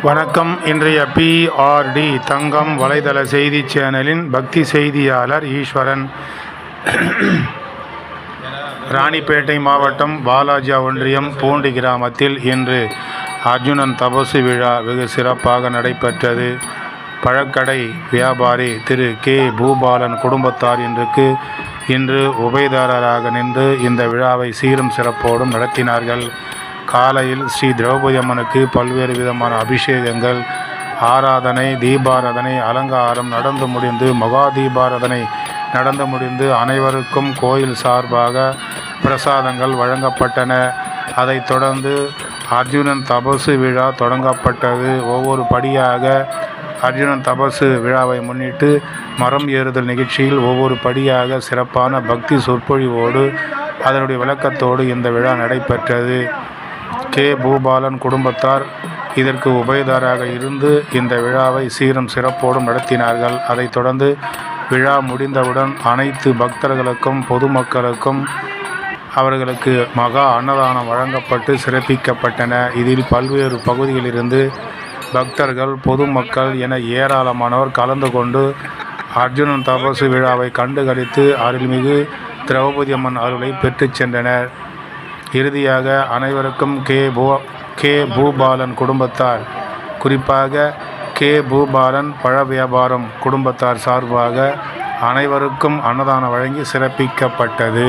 வணக்கம். இன்றைய பிஆர்டி தங்கம் வலைதள செய்தி சேனலின் பக்தி செய்தியாளர் ஈஸ்வரன். ராணிப்பேட்டை மாவட்டம் வாலாஜா ஒன்றியம் பூண்டி கிராமத்தில் இன்று அர்ஜுனன் தபசு விழா வெகு சிறப்பாக நடைபெற்றது. பழக்கடை வியாபாரி திரு கே. பூபாலன் குடும்பத்தார் இன்று உபயதாரராக நின்று இந்த விழாவை சீரும் சிறப்போடும் நடத்தினார்கள். காலையில் ஸ்ரீ திரௌபதி அம்மனுக்கு பல்வேறு விதமான அபிஷேகங்கள், ஆராதனை, தீபாராதனை, அலங்காரம் நடந்து முடிந்து மகா தீபாராதனை நடந்து முடிந்து அனைவருக்கும் கோயில் சார்பாக பிரசாதங்கள் வழங்கப்பட்டன. அதைத் தொடர்ந்து அர்ஜுனன் தபசு விழா தொடங்கப்பட்டது. ஒவ்வொரு படியாக அர்ஜுனன் தபசு விழாவை முன்னிட்டு மரம் ஏறுதல் நிகழ்ச்சியில் ஒவ்வொரு படியாக சிறப்பான பக்தி சொற்பொழிவோடு அதனுடைய விளக்கத்தோடு இந்த விழா நடைபெற்றது. கே. பூபாலன் குடும்பத்தார் இதற்கு உபயதாராக இருந்து இந்த விழாவை சீரும் சிறப்போடும் நடத்தினார்கள். அதைத் தொடர்ந்து விழா முடிந்தவுடன் அனைத்து பக்தர்களுக்கும் பொதுமக்களுக்கும் அவர்களுக்கு மகா அன்னதானம் வழங்கப்பட்டு சிறப்பிக்கப்பட்டன. இதில் பல்வேறு பகுதிகளிலிருந்து பக்தர்கள், பொதுமக்கள் என ஏராளமானோர் கலந்து கொண்டு அர்ஜுனன் தபசு விழாவை கண்டுகளித்து அருள்மிகு திரௌபதி அம்மன் அருளை பெற்று சென்றனர். இறுதியாக அனைவருக்கும் கே. பூபாலன் குடும்பத்தார், குறிப்பாக கே. பூபாலன் பழ வியாபாரம் குடும்பத்தார் சார்பாக அனைவருக்கும் அன்னதானம் வழங்கி சிறப்பிக்கப்பட்டது.